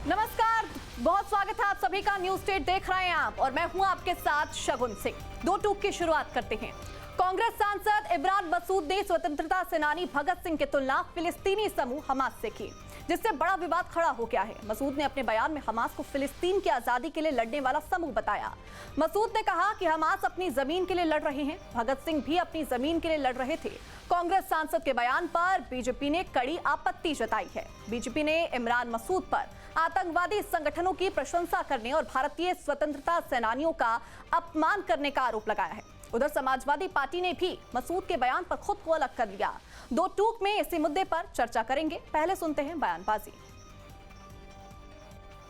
नमस्कार, बहुत स्वागत है आप सभी का। न्यूज स्टेट देख रहे हैं आप और मैं हूं आपके साथ शगुन सिंह। दो टूक की शुरुआत करते हैं। कांग्रेस सांसद इमरान मसूद ने स्वतंत्रता सेनानी भगत सिंह की तुलना फिलिस्तीनी समूह हमास से की, जिससे बड़ा विवाद खड़ा हो गया है। मसूद ने अपने बयान में हमास को फिलिस्तीन की आजादी के लिए लड़ने वाला समूह बताया। मसूद ने कहा कि हमास अपनी जमीन के लिए लड़ रहे हैं, भगत सिंह भी अपनी जमीन के लिए लड़ रहे थे। कांग्रेस सांसद के बयान पर बीजेपी ने कड़ी आपत्ति जताई है। बीजेपी ने इमरान मसूद पर आतंकवादी संगठनों की प्रशंसा करने और भारतीय स्वतंत्रता सेनानियों का अपमान करने का आरोप लगाया है। उधर समाजवादी पार्टी ने भी मसूद के बयान पर खुद को अलग कर लिया। दो टूक में इसी मुद्दे पर चर्चा करेंगे। पहले सुनते हैं बयानबाजी।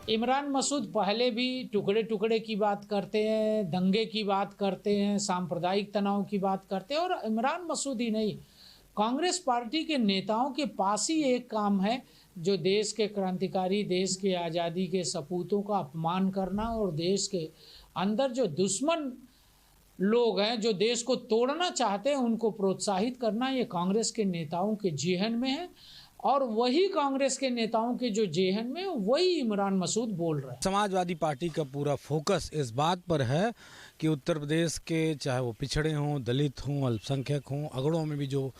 इमरान मसूद पहले भी टुकड़े टुकड़े की बात करते हैं, दंगे की बात करते हैं, सांप्रदायिक तनाव की बात करते हैं। और इमरान मसूद ही नहीं, कांग्रेस पार्टी के नेताओं के पास ही एक काम है जो देश के क्रांतिकारी, देश के आज़ादी के सपूतों का अपमान करना और देश के अंदर जो दुश्मन लोग हैं, जो देश को तोड़ना चाहते हैं, उनको प्रोत्साहित करना। ये कांग्रेस के नेताओं के जेहन में है और वही कांग्रेस के नेताओं के जो जेहन में वही इमरान मसूद बोल रहे हैं। समाजवादी पार्टी का पूरा फोकस इस बात पर है कि उत्तर प्रदेश के चाहे वो पिछड़े हों, दलित हों, अल्पसंख्यक हों, अगड़ों में भी जो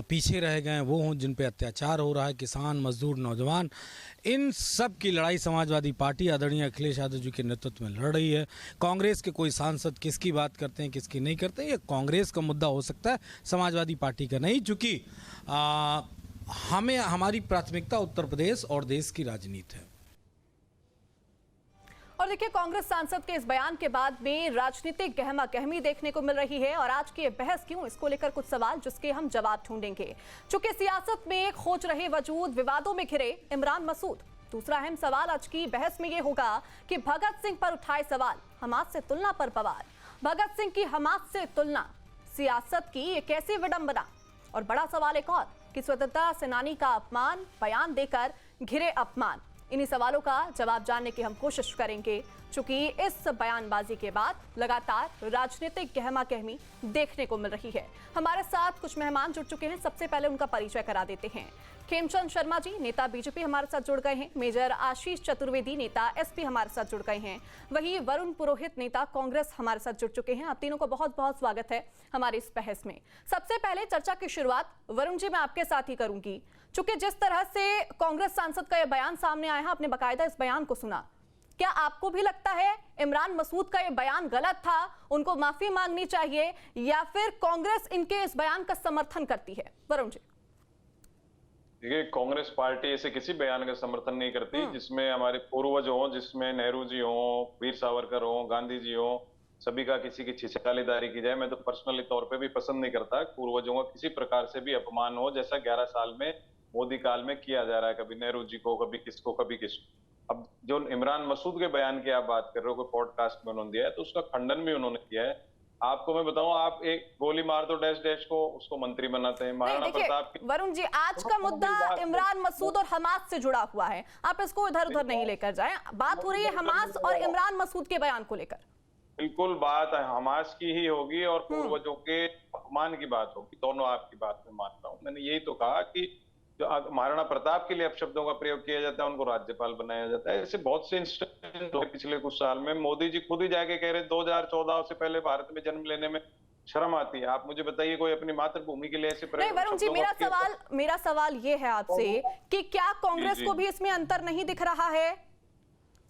पीछे रह गए हैं वो हों, जिन पे अत्याचार हो रहा है, किसान, मजदूर, नौजवान, इन सब की लड़ाई समाजवादी पार्टी आदरणीय अखिलेश यादव जी के नेतृत्व में लड़ रही है। कांग्रेस के कोई सांसद किसकी बात करते हैं, किसकी नहीं करते, ये कांग्रेस का मुद्दा हो सकता है, समाजवादी पार्टी का नहीं। चूँकि हमारी प्राथमिकता उत्तर प्रदेश और देश की राजनीति है। और देखिए, कांग्रेस सांसद के इस बयान के बाद में राजनीतिक गहमा गहमी देखने को मिल रही है। और आज की बहस क्यों, इसको लेकर कुछ सवाल जिसके हम जवाब ढूंढेंगे। चूंकि सियासत में खोज रहे वजूद विवादों में घिरे इमरान मसूद। दूसरा अहम सवाल आज की बहस में यह होगा कि भगत सिंह पर उठाए सवाल, हमास से तुलना पर बवाल। भगत सिंह की हमास से तुलना, सियासत की ये कैसी विडंबना। और बड़ा सवाल एक और कि स्वतंत्रता सेनानी का अपमान, बयान देकर घिरे अपमान। इन्हीं सवालों का जवाब जानने की हम कोशिश करेंगे, चूंकि इस बयानबाजी के बाद लगातार राजनीतिक गहमा गहमी देखने को मिल रही है। हमारे साथ कुछ मेहमान जुड़ चुके हैं। सबसे पहले उनका परिचय करा देते हैं। खेमचंद शर्मा जी, नेता बीजेपी, हमारे साथ जुड़ गए हैं। मेजर आशीष चतुर्वेदी, नेता एसपी, हमारे साथ जुड़ गए हैं। वहीं वरुण पुरोहित, नेता कांग्रेस, हमारे साथ जुड़ चुके हैं। आप तीनों को बहुत बहुत स्वागत है हमारी इस बहस में। सबसे पहले चर्चा की शुरुआत वरुण जी मैं आपके साथ ही करूंगी। चूंकि जिस तरह से कांग्रेस सांसद का यह बयान सामने आया है, आपने बाकायदा इस बयान को सुना, क्या आपको भी लगता है इमरान मसूद का यह बयान गलत था, उनको माफी मांगनी चाहिए, या फिर कांग्रेस इनके इस बयान का समर्थन करती है? वरुण जी। देखिए, कांग्रेस पार्टी ऐसे किसी बयान का समर्थन नहीं करती जिसमें हमारे पूर्वज हों, जिसमें नेहरू जी हों, वीर सावरकर हों, गांधी जी हों, सभी का किसी की छिछालीदारी की जाए। मैं तो पर्सनली तौर पे भी पसंद नहीं करता पूर्वजों का किसी प्रकार से भी अपमान हो, जैसा 11 साल में मोदी काल में किया जा रहा है, कभी नेहरू जी को, कभी किसको, कभी किसको। अब जो इमरान मसूद के बयान की आप बात कर रहे हो, कोई पॉडकास्ट में उन्होंने दिया है, तो उसका खंडन भी उन्होंने किया है। आपको मैं बताऊं, आप एक गोली मार दो डैश डैश को, उसको मंत्री बनाते हैं। महाराणा प्रताप की वरुण जी, आज का मुद्दा इमरान मसूद और हमास से जुड़ा हुआ है, आप इसको इधर उधर नहीं लेकर जाएं। बात हो रही है हमास और इमरान मसूद के बयान को लेकर। बिल्कुल बात हमास की ही होगी और पूर्वजों के अपमान की बात होगी, दोनों आपकी बात में मानता हूं। मैंने यही तो कहा कि जो महाराणा प्रताप के लिए अपशब्दों का प्रयोग किया जाता है, उनको राज्यपाल बनाया जाता है। ऐसे बहुत से इंस्टेंस पिछले कुछ साल में मोदी जी खुद ही जाके कह रहे 2014 से पहले भारत में जन्म लेने में शर्म आती है। आप मुझे बताइए, कोई अपनी मातृभूमि के लिए ऐसे नहीं वरुण जी, मेरा सवाल ये है आपसे कि क्या कांग्रेस को भी इसमें अंतर नहीं दिख रहा है?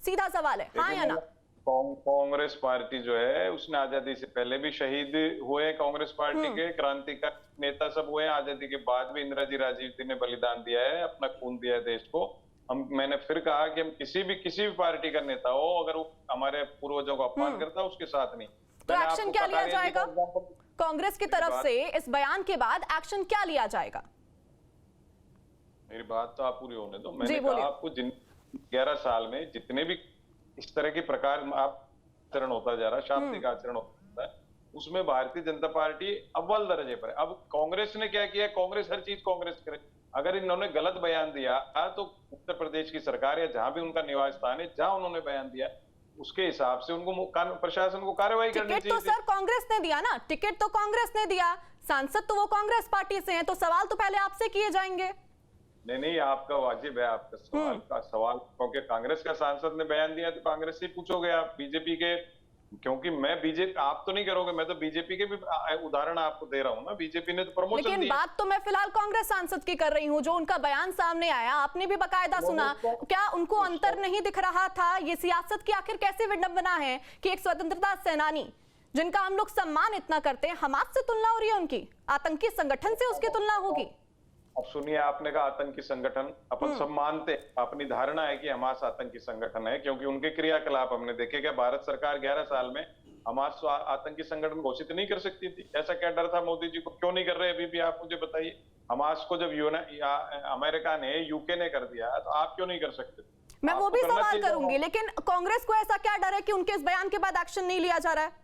सीधा सवाल है, हाँ या ना? कांग्रेस पार्टी जो है उसने आजादी से पहले भी शहीद हुए, कांग्रेस पार्टी के क्रांतिकारी नेता सब हुए। आजादी के बाद भी इंदिरा जी, राजीव जी ने बलिदान दिया है, अपना खून दिया है देश को। मैंने फिर कहा कि हम किसी भी पार्टी का नेता हो, अगर वो हमारे पूर्वजों को अपमान करता है, उसके साथ नहीं। तो एक्शन क्या लिया जाएगा कांग्रेस की तरफ से? इस बयान के बाद एक्शन क्या लिया जाएगा? मेरी बात तो आप पूरी होने दो। मैंने कहा आपको, जिन 11 साल में जितने भी इस तरह के प्रकार आचरण होता जा रहा है, शाब्दिक आचरण होता है, उसमें भारतीय जनता पार्टी अव्वल दर्जे पर है। अब कांग्रेस ने क्या किया? कांग्रेस हर चीज कांग्रेस करे। अगर इन्होंने गलत बयान दिया तो उत्तर प्रदेश की सरकार या जहां भी उनका निवास स्थान है, जहां उन्होंने बयान दिया, उसके हिसाब से उनको प्रशासन को कार्रवाई करनी चाहिए। टिकट तो सर कांग्रेस ने दिया ना, टिकट तो कांग्रेस ने दिया, सांसद तो वो कांग्रेस पार्टी से हैं, तो सवाल तो पहले आपसे किए जाएंगे। नहीं नहीं, आपका वाजिब है आपका सवाल क्योंकि कांग्रेस का सांसद ने बयान दिया तो कांग्रेस से ही पूछोगे आप, बीजेपी के, क्योंकि मैं बीजेपी, आप तो नहीं करोगे, मैं तो बीजेपी के भी उदाहरण आपको दे रहा हूं ना। बीजेपी ने तो प्रमोशन लेकिन दिया। बात तो मैं फिलहाल कांग्रेस सांसद की कर रही हूं, जो उनका बयान सामने आया आपने भी बकायदा सुना। क्या उनको अंतर नहीं दिख रहा था? ये सियासत की आखिर कैसी विडंबना है कि एक स्वतंत्रता सेनानी जिनका हम लोग सम्मान इतना करते हैं, हमास से तुलना हो रही है उनकी, आतंकी संगठन से उसकी तुलना होगी? अब सुनिए, आपने कहा आतंकी संगठन, अपन सब मानते, अपनी धारणा है कि हमास आतंकी संगठन है क्योंकि उनके क्रियाकलाप हमने देखे। क्या भारत सरकार 11 साल में हमास आतंकी संगठन घोषित नहीं कर सकती थी? ऐसा क्या डर था मोदी जी को? क्यों नहीं कर रहे अभी भी, आप मुझे बताइए। हमास को जब अमेरिका ने, यूके ने कर दिया तो आप क्यों नहीं कर सकते? मैं वो भी सवाल करूंगी, लेकिन कांग्रेस को ऐसा क्या डर है कि उनके इस बयान के बाद एक्शन नहीं लिया जा रहा है?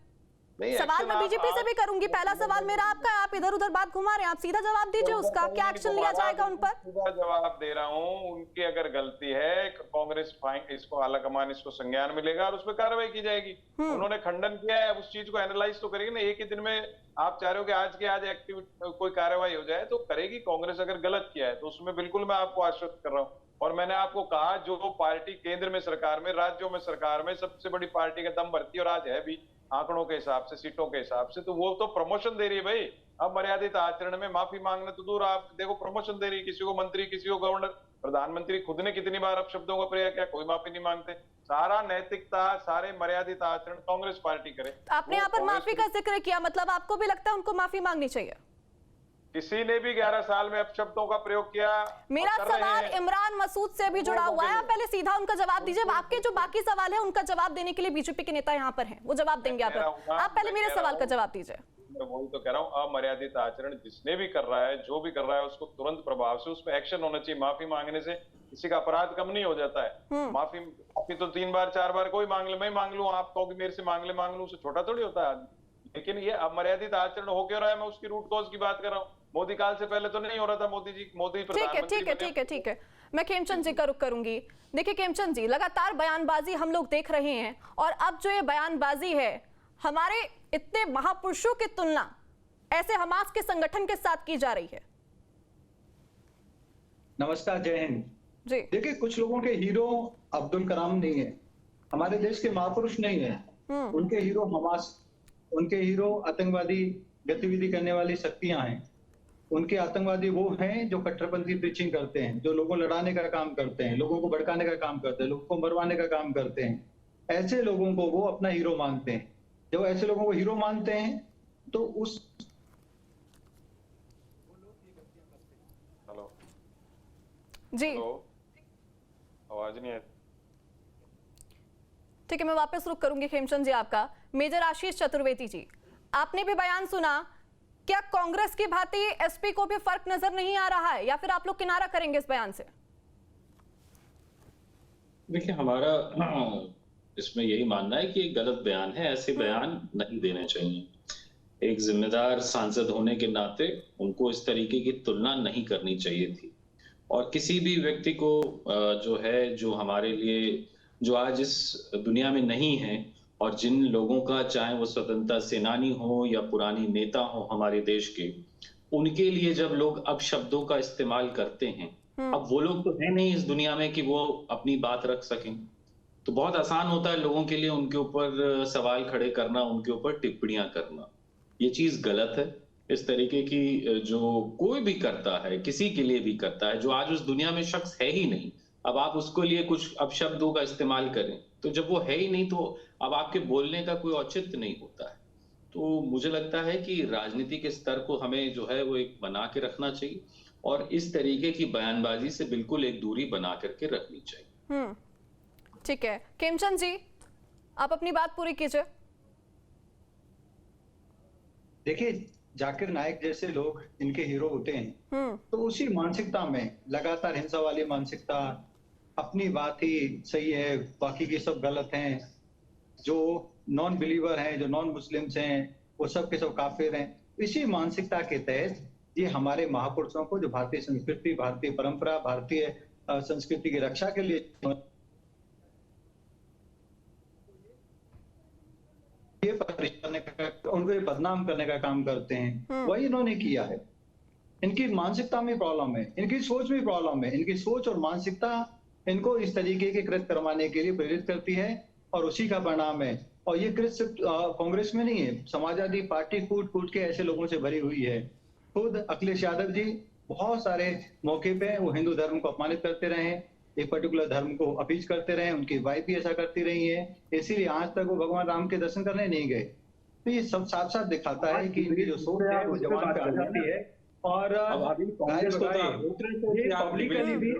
सवाल मैं बीजेपी से भी करूंगी। पहला सवाल मेरा आपका है, आप इधर उधर बात घुमा रहे हैं, आप सीधा जवाब दीजिए उसका, क्या एक्शन लिया जाएगा उन पर? सीधा जवाब दे रहा हूं, उनकी अगर गलती है कांग्रेस इसको आलाकमान इसको संज्ञान मिलेगा और उस पर कार्रवाई की जाएगी। उन्होंने खंडन किया है, उस चीज को एनालाइज तो करेगी ना। एक ही दिन में आप चाह रहे हो कि आज के आज एक्टिविटी कोई कार्रवाई हो जाए, तो करेगी कांग्रेस। अगर गलत किया है तो उसमें बिल्कुल मैं आपको आश्वस्त कर रहा हूँ। और मैंने आपको कहा, जो पार्टी केंद्र में सरकार में, राज्यों में सरकार में सबसे बड़ी पार्टी का दम भरती है और आज है भी आंकड़ों के हिसाब से, सीटों के हिसाब से, तो वो तो प्रमोशन दे रही है भाई। अब मर्यादित आचरण में माफी मांगने तो दूर, आप देखो प्रमोशन दे रही है, किसी को मंत्री, किसी को गवर्नर। प्रधानमंत्री खुद ने कितनी बार अपशब्दों का प्रयोग किया, कोई माफी नहीं मांगते। सारा नैतिकता, सारे मर्यादित आचरण कांग्रेस पार्टी करे। आपने यहाँ पर माफी का जिक्र किया, मतलब आपको भी लगता है उनको माफी मांगनी चाहिए? किसी ने भी 11 साल में अपशब्दों का प्रयोग किया? मेरा सवाल इमरान मसूद से भी जुड़ा हुआ है, आप पहले सीधा उनका जवाब दीजिए। आपके जो बाकी सवाल है उनका जवाब देने के लिए बीजेपी के नेता यहाँ पर हैं, वो जवाब देंगे आप पहले मेरे सवाल का जवाब दीजिए। मैं वही तो कह रहा हूँ, अमर्यादित आचरण जिसने भी कर रहा है, जो भी कर रहा है, उसको तुरंत प्रभाव से उस पर एक्शन होना चाहिए। माफी मांगने से किसी का अपराध कम नहीं हो जाता है। माफी तो 3 बार 4 बार कोई मांग ले, मैं मांग लूं, आप कहोगे मेरे से मांग लूं, उससे छोटा थोड़ी होता है। लेकिन ये अमर्यादित आचरण हो क्यों रहा है, मैं उसकी रूट कॉज की बात कर रहा हूँ। मोदी काल से पहले तो नहीं हो रहा था। मोदी ठीक है। मैं खेमचंद जी का रुख करूंगी। देखिए खेमचंद जी, लगातार बयानबाजी हम लोग देख रहे हैं, और अब जो ये बयानबाजी है, हमारे इतने महापुरुषों की तुलना ऐसे हमास के संगठन के साथ की जा रही है। नमस्कार, जय हिंद जी। देखिए, कुछ लोगों के हीरो अब्दुल कलाम नहीं है, हमारे देश के महापुरुष नहीं है। उनके हीरो हमास, उनके हीरो आतंकवादी गतिविधि करने वाली शक्तियां हैं। उनके आतंकवादी वो हैं जो कट्टरपंथी प्रीचिंग करते हैं, जो लोगों लड़ाने का काम करते हैं, लोगों को भड़काने का काम करते हैं, लोगों को मरवाने का काम करते हैं। ऐसे लोगों को वो अपना हीरो मानते हैं। जब ऐसे लोगों को हीरो मानते हैं तो उस जी आवाज नहीं है। ठीक है, मैं वापस रुक करूंगी खेमचंद जी आपका। मेजर आशीष चतुर्वेदी जी, आपने भी बयान सुना, क्या कांग्रेस की भांति एसपी को भी फर्क नजर नहीं आ रहा है, या फिर आप लोग किनारा करेंगे इस बयान से? देखिए, हमारा इसमें यही मानना है कि एक गलत बयान है, ऐसे बयान नहीं देने चाहिए। एक जिम्मेदार सांसद होने के नाते उनको इस तरीके की तुलना नहीं करनी चाहिए थी। और किसी भी व्यक्ति को जो हमारे लिए, जो आज इस दुनिया में नहीं है, और जिन लोगों का, चाहे वो स्वतंत्रता सेनानी हो या पुरानी नेता हो हमारे देश के, उनके लिए जब लोग अपशब्दों का इस्तेमाल करते हैं, अब वो लोग तो है नहीं इस दुनिया में कि वो अपनी बात रख सकें, तो बहुत आसान होता है लोगों के लिए उनके ऊपर सवाल खड़े करना, उनके ऊपर टिप्पणियां करना। ये चीज गलत है। इस तरीके की जो कोई भी करता है, किसी के लिए भी करता है, जो आज उस दुनिया में शख्स है ही नहीं, अब आप उसको लिए कुछ अपशब्दों का इस्तेमाल करें, तो जब वो है ही नहीं तो अब आपके बोलने का कोई औचित्य नहीं होता है। तो मुझे लगता है कि राजनीति के स्तर को हमें जो है वो एक बना के रखना चाहिए, और इस तरीके की बयानबाजी से बिल्कुल एक दूरी बना करके रखनी चाहिए। ठीक है, खेमचंद जी आप अपनी बात पूरी कीजिए। देखिए, जाकिर नाइक जैसे लोग इनके हीरो होते हैं, तो उसी मानसिकता में लगातार हिंसा वाली मानसिकता, अपनी बात ही सही है बाकी की सब गलत हैं, जो नॉन बिलीवर हैं, जो नॉन मुस्लिम्स हैं, वो सब के सब काफिर हैं, इसी मानसिकता के तहत ये हमारे महापुरुषों को, जो भारतीय संस्कृति, भारतीय परंपरा, भारतीय संस्कृति की रक्षा के लिए ये उनको बदनाम करने का काम करते हैं, वही इन्होंने किया है। इनकी मानसिकता में प्रॉब्लम है, इनकी सोच में प्रॉब्लम है। इनकी सोच और मानसिकता इनको इस तरीके के कृत्य करवाने के लिए प्रेरित करती है और उसी का परिणाम है। और ये कृत्य सिर्फ कांग्रेस में नहीं है, समाजवादी पार्टी कूट कूट के ऐसे लोगों से भरी हुई है। खुद अखिलेश यादव जी बहुत सारे मौके पे वो हिंदू धर्म को अपमानित करते रहे, एक पर्टिकुलर धर्म को अपीज करते रहे, उनकी वाइफ भी ऐसा करती रही है, इसीलिए आज तक वो भगवान राम के दर्शन करने नहीं गए। तो ये सब साफ साफ दिखाता है कि इनकी जो सोच है वो जवान पे आ जाती है। और ये पब्लिकली भी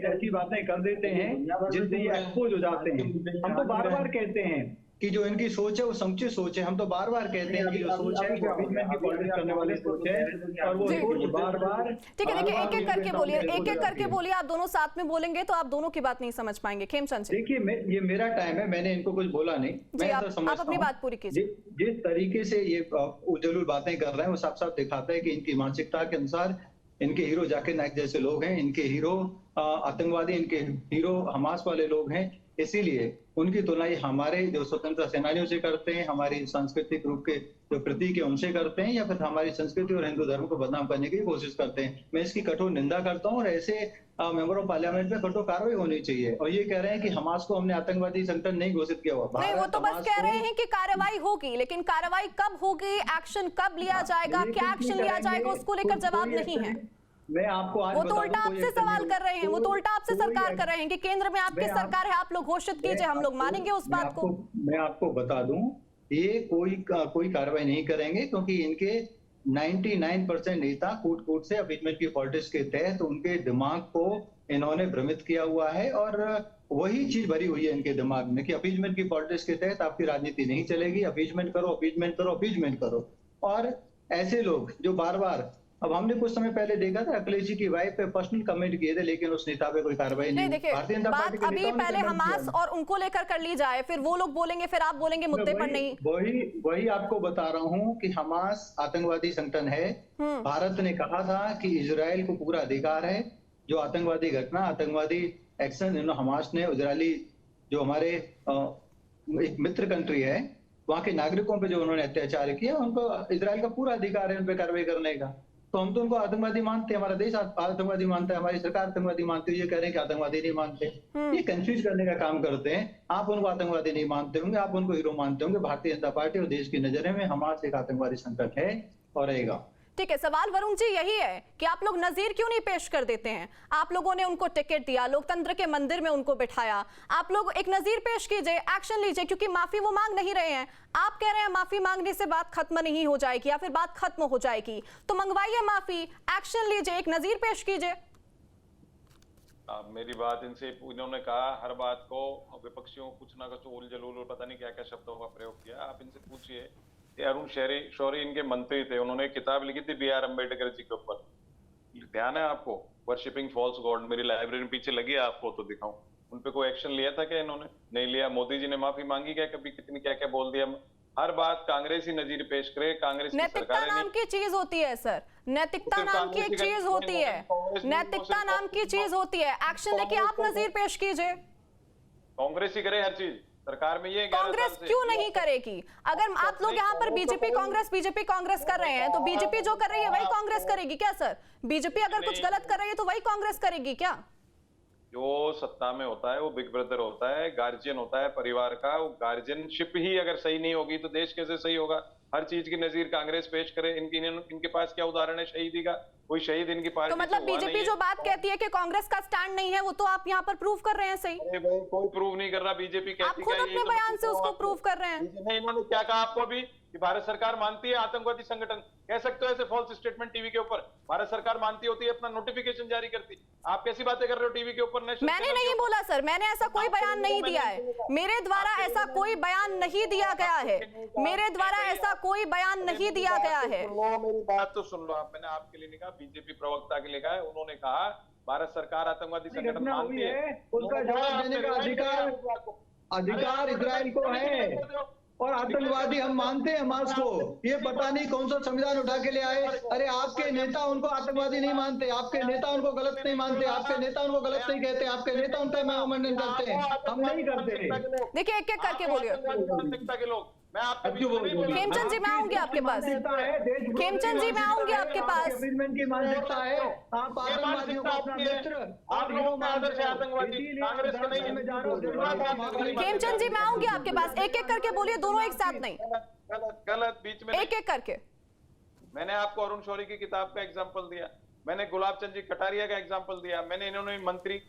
ऐसी बातें कर देते हैं जिनसे ये एक्सपोज हो जाते हैं। हम तो बार बार कहते हैं कि जो इनकी सोच है वो समुचित सोच है। हम तो बार बार कहते हैं कि जो सोच है वो अभिजमेंट की पॉलिटिक्स करने वाली सोच है और वो सोच बार बार। ठीक है, देखिए एक एक करके बोलिए, एक एक करके बोलिए। आप दोनों साथ में बोलेंगे तो आप दोनों की बात नहीं समझ पाएंगे। खेमचंद जी, देखिए ये मेरा टाइम है, मैंने इनको कुछ बोला नहीं, मैं ऐसा समझता हूं। आप अपनी बात पूरी कीजिए। जिस तरीके से ये उजलूल बातें कर रहे हैं वो साफ साफ दिखाता है कि इनकी मानसिकता के अनुसार इनके हीरो जाकिर नाइक जैसे लोग हैं, इनके हीरो आतंकवादी, इनके हीरो हमास वाले लोग हैं। इसीलिए उनकी तुलना हमारे जो स्वतंत्रता सेनानियों से करते हैं, हमारी सांस्कृतिक रूप के जो प्रतीक है उनसे करते हैं, या फिर हमारी संस्कृति और हिंदू धर्म को बदनाम करने की कोशिश करते हैं। मैं इसकी कठोर निंदा करता हूं और ऐसे मेंबर ऑफ पार्लियामेंट में कठोर कार्रवाई होनी चाहिए। और ये कह रहे हैं कि हमास को हमने आतंकवादी संगठन नहीं घोषित किया हुआ। नहीं, वो तो बस कह रहे हैं कि कार्रवाई होगी, लेकिन कार्रवाई कब होगी, एक्शन कब लिया जाएगा, क्या एक्शन लिया जाएगा, उसको लेकर जवाब नहीं है। मैं आपको आज वो तो उल्टा आपसे सवाल कर रहे हैं, वो तो उल्टा आपसे सरकार कर रहे हैं कि केंद्र में आपकी सरकार है, आप लोग घोषित कीजिए, हम लोग मानेंगे उस बात को। मैं आपको बता दूं, ये कोई कार्रवाई नहीं करेंगे क्योंकि इनके 99% नेता कूट कूट से अभिजमेंट की पॉलिटिक्स के तहत उनके दिमाग को इन्होंने भ्रमित किया हुआ है और वही चीज भरी हुई है इनके दिमाग में कि अपीजमेंट की पॉलिटिक्स के तहत आपकी राजनीति नहीं चलेगी, अपीजमेंट करो, अपीजमेंट करो, अपीजमेंट करो। और ऐसे लोग जो बार बार, अब हमने कुछ समय पहले देखा था अखिलेश जी की वाइफ पे पर्सनल कमेंट किए थे, लेकिन उस नेता पे कोई कार्रवाई नहीं। देखिए, बात अभी पहले हमास और उनको लेकर कर ली जाए, फिर वो लोग बोलेंगे, फिर आप बोलेंगे मुद्दे पर नहीं। वही आपको बता रहा हूँ कि हमास आतंकवादी संगठन है। भारत ने कहा था कि इजराइल को पूरा अधिकार है जो आतंकवादी घटना, आतंकवादी एक्शन हमास ने इजरायली जो हमारे एक मित्र कंट्री है वहां के नागरिकों पे जो उन्होंने अत्याचार किया, उनको इजराइल का पूरा अधिकार है उन पे कार्रवाई करने का। तो हम तो उनको आतंकवादी मानते हैं, हमारा देश आतंकवादी मानता है, हमारी सरकार आतंकवादी मानती है, ये कह रहे हैं कि आतंकवादी नहीं मानते। ये कंफ्यूज करने का काम करते हैं। आप उनको आतंकवादी नहीं मानते होंगे, आप उनको हीरो मानते होंगे। भारतीय जनता पार्टी और देश की नजर में हमास एक आतंकवादी संगठन है और रहेगा। ठीक है, सवाल वरुण जी यही है कि आप लोग नजीर क्यों नहीं पेश कर देते हैं? आप लोगों ने उनको टिकट दिया, लोकतंत्र के मंदिर में उनको बिठाया, आप लोग एक नजीर पेश कीजिए, एक्शन लीजिए, क्योंकि माफी वो मांग नहीं रहे हैं। आप कह रहे हैं माफी मांगने से बात खत्म नहीं हो जाएगी या फिर बात खत्म हो जाएगी, तो मंगवाइए माफी, एक्शन लीजिए, एक नजीर पेश कीजिए। मेरी बात इनसे, इन्होंने कहा हर बात को विपक्षियों कुछ ना कुछ उल जलूल और पता नहीं क्या क्या शब्दों का प्रयोग किया। आप इनसे पूछिए, अरुण शौरी इनके मंत्री थे, उन्होंने एक किताब लिखी थी बी आर अम्बेडकर जी के ऊपर, ध्यान है आपको? वर्शिपिंग फॉल्स गॉड, मेरी लाइब्रेरी में पीछे लगी है, आपको तो दिखाऊं। उन पे कोई एक्शन लिया था क्या इन्होंने? नहीं लिया। मोदी जी ने माफी मांगी क्या कभी? कितनी क्या क्या बोल दिया। हर बात कांग्रेस ही नजीर पेश करे, कांग्रेस की नैतिकता नाम की चीज होती है सर, नैतिकता नाम की एक चीज होती है, नैतिकता नाम की चीज होती है। एक्शन लेके आप नजीर पेश कीजिए। कांग्रेस ही करे हर चीज, सरकार में ये कांग्रेस क्यों नहीं करेगी? अगर आप लोग यहाँ पर बीजेपी कांग्रेस कर रहे हैं, तो बीजेपी जो कर रही है वही कांग्रेस करेगी क्या सर? बीजेपी अगर कुछ गलत कर रही है तो वही कांग्रेस करेगी क्या? जो सत्ता में होता है वो बिग ब्रदर होता है, गार्जियन होता है परिवार का। वो गार्जियनशिप ही अगर सही नहीं होगी तो देश कैसे सही होगा? हर चीज की नजीर कांग्रेस पेश करे। इनके पास क्या उदाहरण है शहीदी का? कोई शहीद इनकी पार्टी तो मतलब बीजेपी जो बात कहती है कि कांग्रेस का स्टैंड नहीं है, वो तो आप यहाँ पर प्रूव कर रहे हैं। सही, कोई प्रूव नहीं कर रहा। बीजेपी कहती है, आप खुद अपने बयान से उसको प्रूव कर रहे हैं। इन्होंने क्या कहा आपको अभी कि भारत सरकार मानती है आतंकवादी संगठन? कह सकते हो ऐसे फॉल्स स्टेटमेंट टीवी के ऊपर? भारत सरकार मानती होती है, अपना नोटिफिकेशन जारी करती। आप कैसी बातें कर रहे हो टीवी के ऊपर? मैंने नहीं बोला सर, मैंने ऐसा कोई बयान नहीं दिया है, मेरे द्वारा ऐसा कोई बयान नहीं दिया गया है, मेरे द्वारा ऐसा कोई बयान नहीं दिया गया है। मेरी बात तो सुन लो आप, मैंने आपके लिए नहीं कहा, बीजेपी प्रवक्ता के लिए कहा है। उन्होंने कहा भारत सरकार आतंकवादी संगठन मानती है, उनका जवाब देने का अधिकार इजराइल को है और आतंकवादी हम मानते हैं हमास को। ये पता नहीं कौन सा संविधान उठा के ले आए। अरे आपके नेता उनको आतंकवादी नहीं मानते, आपके नेता उनको गलत नहीं मानते, आपके नेता उनको गलत नहीं कहते, आपके नेता उनका मनोमंडन करते हैं, हम नहीं करते। देखिए एक एक करके बोलिए। मानसिकता के लोग, मैं आपके बीच में नहीं बोला। खेमचंद जी मैं आऊंगी आपके पास, खेमचंद जी मैं आऊंगी आपके पास। की मानसिकता है, आप आतंकवादियों को अपना मित्र, आप लोगों का आदर्श है आतंकवादी, कांग्रेस का नहीं है। खेमचंद जी मैं आऊंगी आपके पास, एक एक करके बोलिए, दोनों एक साथ नहीं, गलत बीच में एक एक करके। मैंने आपको अरुण शौरी की किताब का एग्जाम्पल दिया, मैंने गुलाब चंद जी कटारिया का एग्जाम्पल दिया, मैंने इन्होंने मंत्री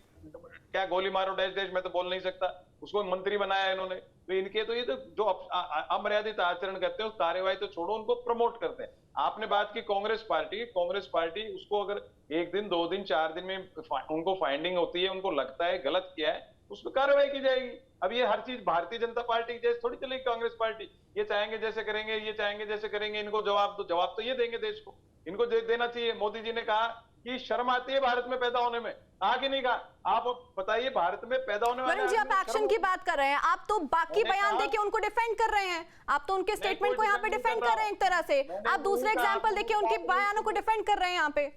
क्या गोली मारो डैश डैश मैं तो बोल नहीं सकता, उसको मंत्री बनाया इन्होंने। तो इनके तो ये तो जो अमर्यादित आचरण करते हैं उस कार्यवाही तो छोड़ो, उनको प्रमोट करते हैं। आपने बात की कांग्रेस पार्टी उसको अगर 1 दिन 2 दिन 4 दिन में उनको फाइंडिंग होती है, उनको लगता है गलत किया है, उस पर कार्रवाई की जाएगी। अब ये हर चीज भारतीय जनता पार्टी की जैसे थोड़ी चलेगी कांग्रेस पार्टी, ये चाहेंगे जैसे करेंगे, ये चाहेंगे जैसे करेंगे, इनको जवाब तो ये देंगे देश को, इनको देना चाहिए। मोदी जी ने कहा कि शर्म आती है भारत में पैदा होने में, कहा कि नहीं कहा? आप बताइए भारत में पैदा होने वाले वरुण जी आप एक्शन की बात कर रहे हैं, आप तो बाकी बयान देके उनको डिफेंड कर रहे हैं, आप तो उनके स्टेटमेंट को यहाँ पे डिफेंड कर रहे हैं एक तरह से, आप दूसरे एग्जांपल देके उनके बयानों को डिफेंड कर रहे हैं यहाँ पे।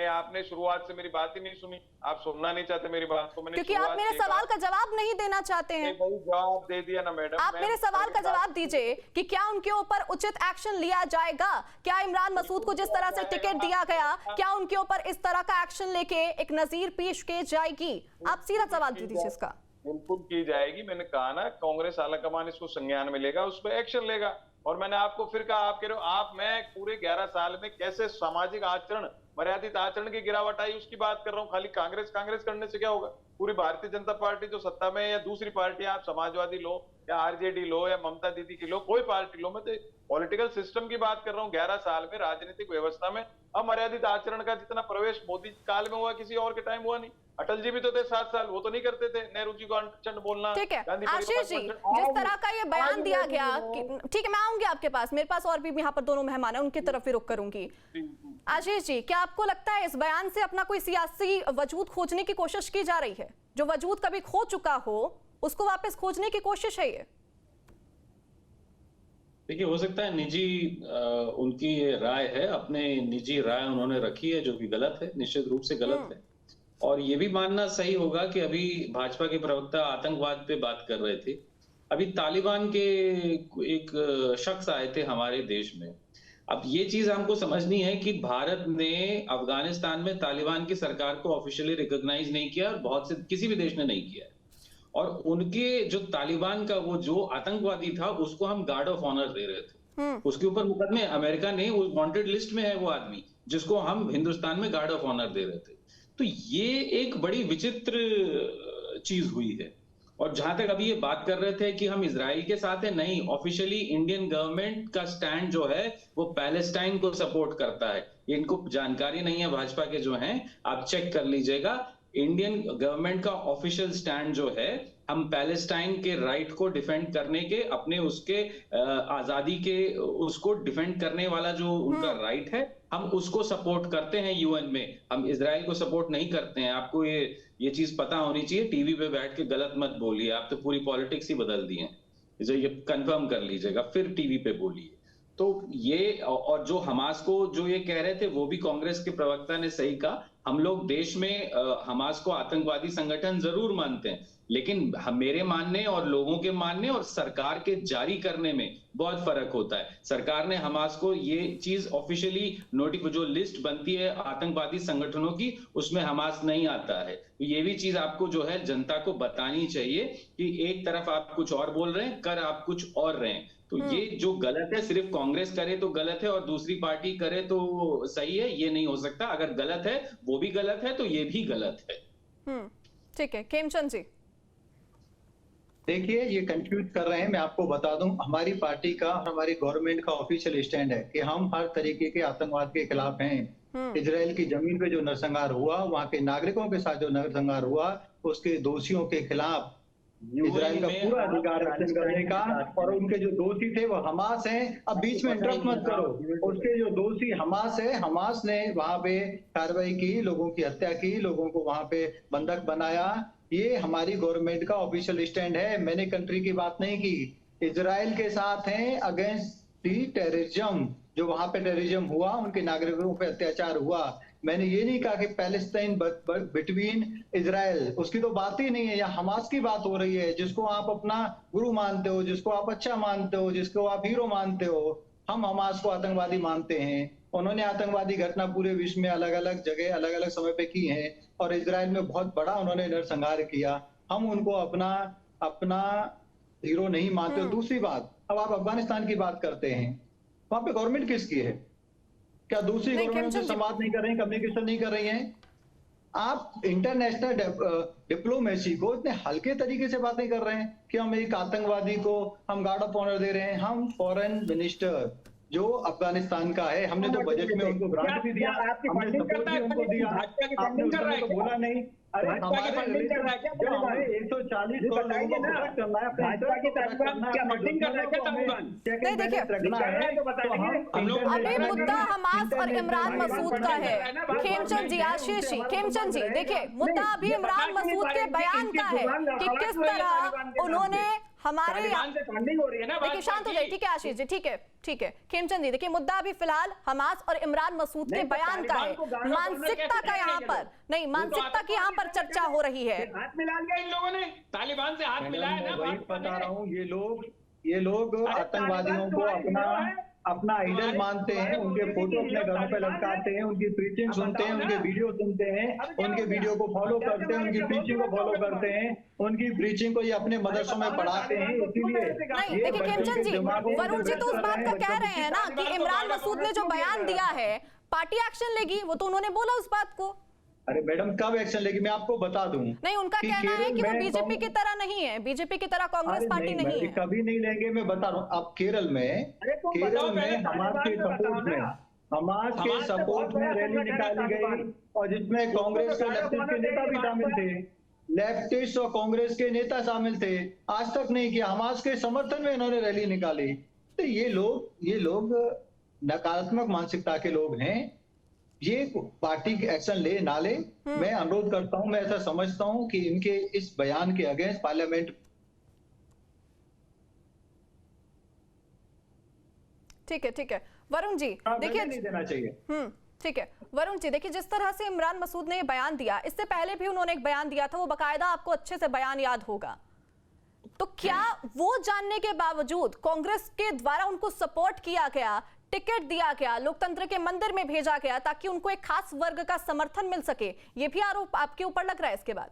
आपने शुरुआत से मेरी बात ही नहीं सुनी, आप सुनना नहीं चाहते मेरी बात को। मैंने क्योंकि आप मेरे सवाल का जवाब नहीं देना चाहते हैं। जवाब दे दिया ना मैडम। आप मेरे सवाल का जवाब दीजिए कि क्या उनके ऊपर उचित एक्शन लिया जाएगा? क्या इमरान मसूद को जिस तरह से टिकट दिया गया, क्या उनके ऊपर इस तरह का एक्शन लेके एक नजीर पेश की जाएगी? आप सीधा सवाल दीजिए इसका। बिल्कुल की जाएगी, मैंने कहा ना कांग्रेस आलाकमान इसको संज्ञान में लेगा, उस पर एक्शन लेगा। और मैंने आपको फिर कहा, आप कह रहे हो मैं पूरे 11 साल में कैसे सामाजिक आचरण, मर्यादित आचरण की गिरावट आई उसकी बात कर रहा हूँ। खाली कांग्रेस करने से क्या होगा? पूरी भारतीय जनता पार्टी जो सत्ता में है या दूसरी पार्टी, आप समाजवादी लो या आरजेडी लो या ममता दीदी की लो, कोई पार्टी लो, मैं तो पॉलिटिकल सिस्टम की बात कर रहा हूँ। 11 साल में राजनीतिक व्यवस्था में अमर्यादित आचरण का जितना प्रवेश मोदी काल में हुआ, किसी और के टाइम हुआ नहीं। अटल जी भी तो थे 7 साल, वो तो नहीं करते थे। नेहरू जी को अनचंड बोलना। ठीक है आशीष जी, जिस तरह का ये बयान दिया गया, ठीक है मैं आऊंगी आपके पास, मेरे पास और भी यहाँ पर दोनों मेहमान है, उनकी तरफ भी रुख करूंगी। आशीष जी, क्या आपको लगता है इस बयान से अपना कोई सियासी वजूद खोजने की कोशिश की जा रही है? जो वजूद कभी खो चुका हो उसको वापस खोजने की कोशिश है ये? देखिए, हो सकता है निजी उनकी ये राय है, अपने निजी राय उन्होंने रखी है जो कि गलत है, निश्चित रूप से गलत है। और ये भी मानना सही होगा कि अभी भाजपा के प्रवक्ता आतंकवाद पे बात कर रहे थे। अभी तालिबान के एक शख्स आए थे हमारे देश में। अब ये चीज हमको समझनी है कि भारत ने अफगानिस्तान में तालिबान की सरकार को ऑफिशियली रिकॉग्नाइज नहीं किया, और बहुत से किसी भी देश ने नहीं किया। और उनके जो तालिबान का वो जो आतंकवादी था उसको हम गार्ड ऑफ ऑनर दे रहे थे, उसके ऊपर मुकदमे, अमेरिका ने वांटेड लिस्ट में है वो आदमी जिसको हम हिंदुस्तान में गार्ड ऑफ ऑनर दे रहे थे। तो ये एक बड़ी विचित्र चीज हुई है। और जहां तक अभी ये बात कर रहे थे कि हम इजराइल के साथ है, नहीं, ऑफिशियली इंडियन गवर्नमेंट का स्टैंड जो है वो पैलेस्टाइन को सपोर्ट करता है। इनको जानकारी नहीं है भाजपा के जो हैं, आप चेक कर लीजिएगा। इंडियन गवर्नमेंट का ऑफिशियल स्टैंड जो है, हम पैलेस्टाइन के राइट को डिफेंड करने के, अपने उसके आजादी के उसको डिफेंड करने वाला जो उनका राइट है, हम उसको सपोर्ट करते हैं यूएन में। हम इजराइल को सपोर्ट नहीं करते हैं। आपको ये चीज पता होनी चाहिए। टीवी पे बैठ के गलत मत बोलिए, आप तो पूरी पॉलिटिक्स ही बदल दी है, ये कंफर्म कर लीजिएगा, फिर टीवी पे बोलिए। तो ये, और जो हमास को जो ये कह रहे थे वो भी कांग्रेस के प्रवक्ता ने सही कहा। हम लोग देश में हमास को आतंकवादी संगठन जरूर मानते हैं, लेकिन मेरे मानने और लोगों के मानने और सरकार के जारी करने में बहुत फर्क होता है। सरकार ने हमास को ये चीज ऑफिशियली जो लिस्ट बनती है आतंकवादी संगठनों की, उसमें हमास नहीं आता है। ये भी चीज आपको जो है जनता को बतानी चाहिए कि एक तरफ आप कुछ और बोल रहे हैं, कर आप कुछ और रहे हैं। तो ये जो गलत है, सिर्फ कांग्रेस करे तो गलत है और दूसरी पार्टी करे तो सही है, ये नहीं हो सकता। अगर गलत है वो भी गलत है तो ये भी गलत है। ठीक है खेमचंद जी, देखिए ये कंफ्यूज कर रहे हैं। मैं आपको बता दूं, हमारी पार्टी का, हमारी गवर्नमेंट का ऑफिशियल स्टैंड है कि हम हर तरीके के आतंकवाद के खिलाफ हैं। इजराइल की जमीन पे जो नरसंहार हुआ, वहां के नागरिकों के साथ जो नरसंहार हुआ, उसके दोषियों के खिलाफ इजराइल का पूरा अधिकार है करने का। और उनके जो दोषी थे वो हमास हैं। अब बीच में इंटरप्ट मत करो। उसके जो दोषी हमास है, हमास ने वहां पे कार्रवाई की, लोगों की हत्या की, लोगों को वहां पे बंधक बनाया। ये हमारी गवर्नमेंट का ऑफिशियल स्टैंड है। मैंने कंट्री की बात नहीं की। इजराइल के साथ हैं अगेंस्ट दी टेररिज्म। जो वहां पे टेररिज्म हुआ, उनके नागरिकों पे अत्याचार हुआ, मैंने ये नहीं कहा कि पैलेस्टाइन बिटवीन इजराइल, उसकी तो बात ही नहीं है। या हमास की बात हो रही है, जिसको आप अपना गुरु मानते हो, जिसको आप अच्छा मानते हो, जिसको आप हीरो मानते हो। हम हमास को आतंकवादी मानते हैं। उन्होंने आतंकवादी घटना पूरे विश्व में अलग अलग जगह अलग अलग समय पे की है, और इजराइल में बहुत बड़ा उन्होंने नरसंहार किया। हम उनको अपना हीरो नहीं मानते हो। दूसरी बात, अब आप अफगानिस्तान की बात करते हैं, वहां पे गवर्नमेंट किसकी है? क्या दूसरी गवर्नमेंट से संवाद नहीं कर रही हैं, कम्युनिकेशन नहीं कर रही हैं? आप इंटरनेशनल डिप्लोमेसी को इतने हल्के तरीके से बातें कर रहे हैं कि हम एक आतंकवादी को हम गार्ड ऑफ ऑनर दे रहे हैं। हम फॉरेन मिनिस्टर जो अफगानिस्तान का है, हमने तो बजट में उनको ग्रांट भी दिया, हमने सपोर्ट भी उनको दिया। आपने उसमें तो बोला नहीं। अरे हमारे 140 करोड़ लोगों को प्रोटेक्ट करना है, अपने भाजपा की तरफ क्या फंडिंग कर रहा है क्या तालिबान? नहीं, देखिए, अभी मुद्दा हमास और इमरान मसूद का है। खेमचंद जी, आशीष जी, खेमचंद जी, देखिए मुद्दा अभी इमरान मसूद के बयान का है कि किस तरह उन्होंने हमारे फंडिंग हो रही है ना। देखिए, शांत हो जाइए, ठीक है आशीष जी, ठीक है खेमचंद जी, देखिए मुद्दा अभी फिलहाल हमास और इमरान मसूद के बयान का है। मानसिकता का यहाँ पर नहीं, मानसिकता की यहाँ पर चर्चा हो रही है। हाथ मिला लिया इन लोगों ने, तालिबान से हाथ मिलाया ना। वही बता रहा हूँ, ये लोग आतंकवादियों को अपना आइडल मानते हैं, उनके फोटो अपने घरों पे लटकाते हैं, उनकी प्रीचिंग सुनते हैं, उनके वीडियो सुनते हैं, उनके वीडियो को फॉलो करते हैं, उनकी प्रीचिंग को फॉलो करते हैं, उनकी प्रीचिंग को ये अपने मदरसों में पढ़ाते हैं। इसीलिए नहीं, देखिए खेमचंद जी, वरुण जी तो उस बात का कह रहे हैं ना कि इमरान मसूद ने जो बयान दिया है पार्टी एक्शन लेगी, वो तो उन्होंने बोला उस बात को। अरे मैडम, कब एक्शन लेगी मैं आपको बता दूं। नहीं, उनका कहना है कि वो बीजेपी की तरह नहीं है, बीजेपी की तरह कांग्रेस पार्टी नहीं है। कभी नहीं लेंगे, मैं बता रहा हूँ। अब केरल में हमास के सपोर्ट में रैली निकाली गई, और जिसमें कांग्रेस के लेफ्टिस्ट के नेता भी शामिल थे। लेफ्टिस्ट और कांग्रेस के नेता शामिल थे। आज तक नहीं किया, हमास के समर्थन में इन्होंने रैली निकाली। तो ये लोग नकारात्मक मानसिकता के लोग हैं। ये पार्टी एक्शन ले ना ले, मैं अनुरोध करता हूं, मैं ऐसा समझता हूं कि इनके इस बयान के अगेंस्ट पार्लियामेंट। ठीक है वरुण जी, देखिए नहीं देना चाहिए। ठीक है वरुण जी, देखिए जिस तरह से इमरान मसूद ने बयान दिया, इससे पहले भी उन्होंने एक बयान दिया था, वो बकायदा आपको अच्छे से बयान याद होगा। तो क्या वो जानने के बावजूद कांग्रेस के द्वारा उनको सपोर्ट किया गया, टिकट दिया गया, लोकतंत्र के मंदिर में भेजा गया ताकि उनको एक खास वर्ग का समर्थन मिल सके, ये भी आरोप आपके ऊपर लग रहा है इसके बाद?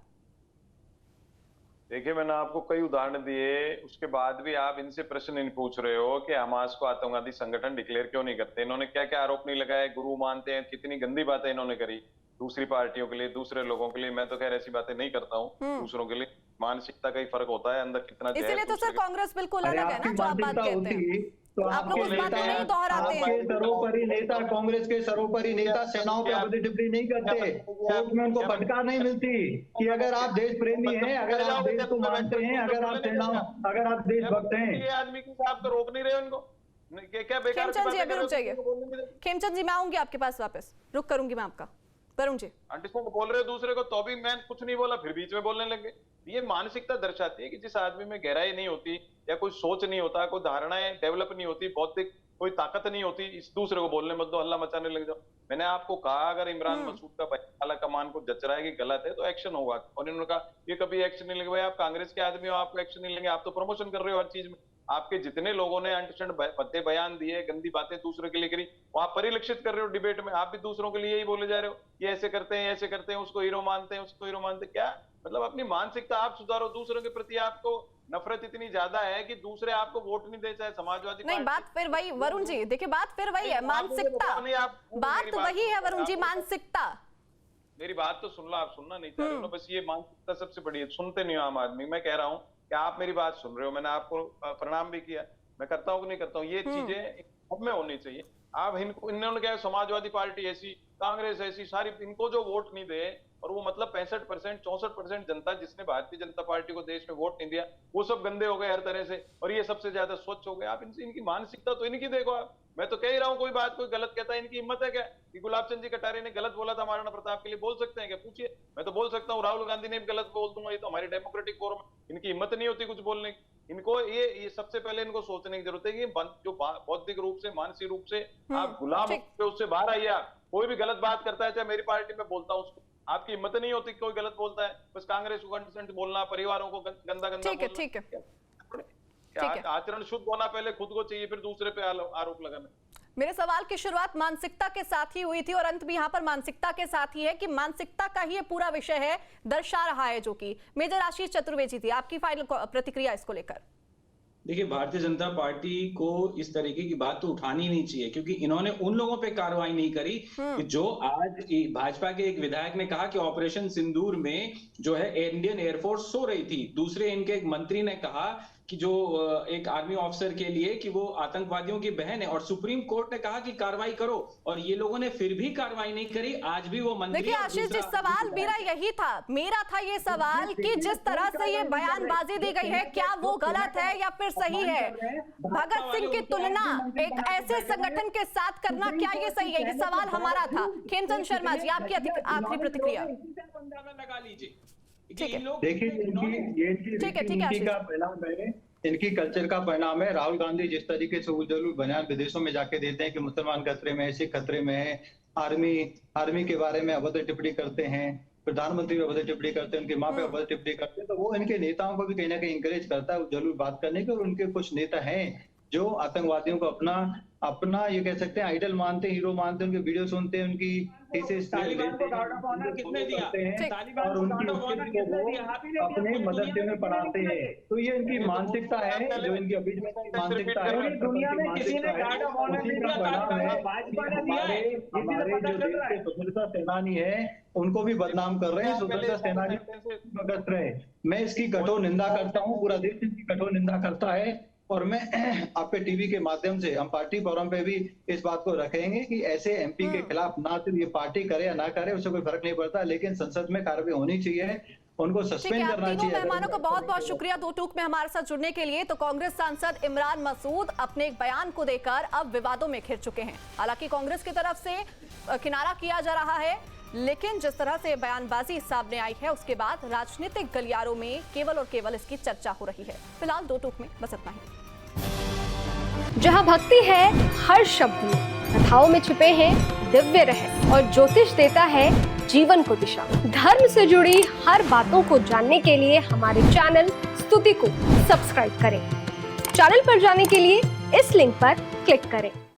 देखिए, मैंने आपको कई उदाहरण दिए, उसके बाद भी आप इनसे प्रश्न नहीं पूछ रहे हो कि हमास को आतंकवादी संगठन डिक्लेयर क्यों नहीं करते। इन्होंने क्या क्या आरोप नहीं लगाए, गुरु मानते हैं, कितनी गंदी बातें इन्होंने करी दूसरी पार्टियों के लिए, दूसरे लोगों के लिए। मैं तो खैर ऐसी बातें नहीं करता हूँ दूसरों के लिए। मानसिकता का ही फर्क होता है, अंदर कितना। इसीलिए तो सर कांग्रेस बिल्कुल अलग है ना, जो आप बात कहते हैं। तो आप लोग उस बात को नहीं दोहराते हैं। सर्वोपरि नेता, कांग्रेस के सर्वोपरि नेता सेनाओं पे अवधि टिप्पणी नहीं करते। कोर्ट में उनको फटकार नहीं मिलती कि अगर आप देश प्रेमी हैं, अगर आप देश को मानते हैं, अगर आप देशभक्त हैं। आदमी को आप तो रोक नहीं रहे उनको। क्या बेकार खेमचंद जी, अभी रुक जाइए। खेमचंद जी, मैं आऊंगी आपके पास वापस, रुक करूंगी मैं आपका। वरुण जी, अंडरस्टैंड बोल रहे हो दूसरे को, तो भी मैं कुछ नहीं बोला, फिर बीच में बोलने लगे। ये मानसिकता दर्शाती है कि जिस आदमी में गहराई नहीं होती, या कोई सोच नहीं होता, कोई धारणाएं डेवलप नहीं होती, बौद्धिक कोई ताकत नहीं होती, इस दूसरे को बोलने मत दो, हल्ला मचाने लग जाओ। मैंने आपको कहा अगर इमरान मसूद का आला कमान को जच रहा है कि गलत है तो एक्शन होगा, और इन्होंने कहा ये कभी एक्शन नहीं लेंगे। भाई आप कांग्रेस के आदमी हो, आपको एक्शन नहीं लेंगे, आप तो प्रमोशन कर रहे हो हर चीज में। आपके जितने लोगों ने अंडरस्टैंड पत्ते बयान दिए, गंदी बातें दूसरे के लिए करी, वो आप परिलक्षित कर रहे हो डिबेट में। आप भी दूसरों के लिए यही बोले जा रहे हो, ये ऐसे करते हैं, ऐसे करते हैं, उसको हीरो मानते हैं, उसको हीरो मानते हैं। क्या मतलब अपनी मानसिकता आप सुधारो। दूसरों के प्रति आपको नफरत इतनी ज्यादा है कि दूसरे आपको वोट नहीं दे, चाहे समाजवादी नहीं, बात फिर वही वरुण जी, देखिए बात फिर वही है, मानसिकता। बात वही है वरुण जी, मानसिकता। मेरी बात तो सुन लो, आप सुनना नहीं चाह रहे हो, बस ये मानसिकता सबसे बड़ी है। सुनते नहीं हो आम आदमी। मैं कह रहा हूँ कि आप मेरी बात सुन रहे हो, मैंने आपको प्रणाम भी किया, मैं करता हूँ कि नहीं करता हूँ। ये चीजें अब में होनी चाहिए। आप इन्होंने क्या, समाजवादी पार्टी ऐसी, कांग्रेस ऐसी, सारी इनको जो वोट नहीं दे, और वो मतलब 65% 64% जनता जिसने भारतीय जनता पार्टी को देश में वोट नहीं दिया, वो सब गंदे हो गए हर तरह से, और ये सबसे ज्यादा स्वच्छ हो गए। आप इनकी मानसिकता तो इनकी देखो। आप, मैं तो कह ही रहा हूँ, कोई बात कोई गलत कहता है, इनकी हिम्मत है क्या कि गुलाब चंद जी कटारे ने गलत बोला था महाराणा प्रताप के लिए? बोल सकते हैं क्या? पूछिए। मैं तो बोल सकता हूँ, राहुल गांधी ने भी गलत बोल दूंगा, ये तो हमारी डेमोक्रेटिक फोरम। इनकी हिम्मत नहीं होती कुछ बोलने की। इनको ये सबसे पहले इनको सोचने की जरूरत है कि जो बौद्धिक रूप से, मानसिक रूप से आप गुलाम हो, उससे बाहर आइए। आप कोई भी गलत बात करता है, चाहे मेरी पार्टी में बोलता हूँ उसको, आपकी हिम्मत नहीं होती कोई गलत बोलता है, बस कांग्रेस को कंसेंट बोलना, परिवारों को गंदा गंदा ठीक है, बोलना। ठीक है, क्या ठीक है। आचरण शुद्ध होना पहले खुद को चाहिए, फिर दूसरे पे आरोप लगाना। मेरे सवाल की शुरुआत मानसिकता के साथ ही हुई थी और अंत भी यहाँ पर मानसिकता के साथ ही है कि मानसिकता का ही ये पूरा विषय है, दर्शा रहा है, जो कि मेजर आशीष चतुर्वेदी थी। आपकी फाइनल प्रतिक्रिया इसको लेकर? देखिए, भारतीय जनता पार्टी को इस तरीके की बात तो उठानी नहीं चाहिए, क्योंकि इन्होंने उन लोगों पे कार्रवाई नहीं करी कि जो आज भाजपा के एक विधायक ने कहा कि ऑपरेशन सिंदूर में जो है इंडियन एयरफोर्स सो रही थी। दूसरे इनके एक मंत्री ने कहा कि जो एक आर्मी ऑफिसर के लिए कि वो आतंकवादियों की बहन है, और सुप्रीम कोर्ट ने कहा कि कार्रवाई करो, और ये लोगों ने फिर भी कार्रवाई नहीं करी। आज भी वो मंत्री। देखिए आशीष जी, सवाल मेरा यही था, मेरा था ये सवाल कि जिस तरह से ये बयानबाजी दी गई है, क्या वो गलत है या फिर सही है? भगत सिंह की तुलना एक ऐसे संगठन के साथ करना, क्या ये सही है? ये सवाल हमारा था। खेमचंद शर्मा जी, आपकी आखिरी प्रतिक्रिया। लगा लीजिए। ठीक है, देखिए, इनकी का परिणाम है, इनकी कल्चर का परिणाम है। राहुल गांधी जिस तरीके से उलझुल बयान विदेशों में जाके देते हैं कि मुसलमान खतरे में है, सिख खतरे में है, आर्मी के बारे में अभद्र टिप्पणी करते हैं, प्रधानमंत्री पे अभद्र टिप्पणी करते हैं, उनकी माँ पे अभद्र टिप्पणी करते हैं, तो वो इनके नेताओं को भी कहीं ना कहीं इंकरेज करता है उलझुल बात करने के। और उनके कुछ नेता हैं जो आतंकवादियों को अपना ये कह सकते हैं आइडल मानते हैं, हीरो मानते हैं, उनके वीडियो सुनते हैं, उनकी तालिबान को गार्ड ऑफ ऑनर किसने दिया? और उनकी अपने मदरसे में पढ़ाते हैं। तो ये इनकी मानसिकता है, जो इनकी अभी मानसिकता है, दुनिया में किसी ने गार्ड ऑफ ऑनर नहीं दिया, भाजपा ने दिया है। हमारे जो देश के स्वतंत्रता सेनानी है उनको भी बदनाम कर रहे हैं, स्वतंत्रता सेनानी भगत रहे। मैं इसकी कठोर निंदा करता हूँ, पूरा देश इसकी कठोर निंदा करता है। और मैं आपके टीवी के माध्यम से, हम पार्टी फोरम पे भी इस बात को रखेंगे कि ऐसे एमपी के खिलाफ ना सिर्फ ये पार्टी करे या ना करे, उससे कोई फर्क नहीं पड़ता, लेकिन संसद में कार्रवाई होनी चाहिए, उनको सस्पेंड करना चाहिए। तीनों मेहमानों को बहुत बहुत शुक्रिया दो टूक में हमारे साथ जुड़ने के लिए। तो कांग्रेस सांसद इमरान मसूद अपने एक बयान को देकर अब विवादों में घिर चुके हैं। हालांकि कांग्रेस की तरफ से किनारा किया जा रहा है, लेकिन जिस तरह से बयानबाजी सामने आई है उसके बाद राजनीतिक गलियारों में केवल और केवल इसकी चर्चा हो रही है। फिलहाल दो टूक में बस इतना ही। जहां भक्ति है हर शब्द में, कथाओं में छिपे हैं दिव्य रहस्य, और ज्योतिष देता है जीवन को दिशा। धर्म से जुड़ी हर बातों को जानने के लिए हमारे चैनल स्तुति को सब्सक्राइब करें। चैनल पर जाने के लिए इस लिंक पर क्लिक करें।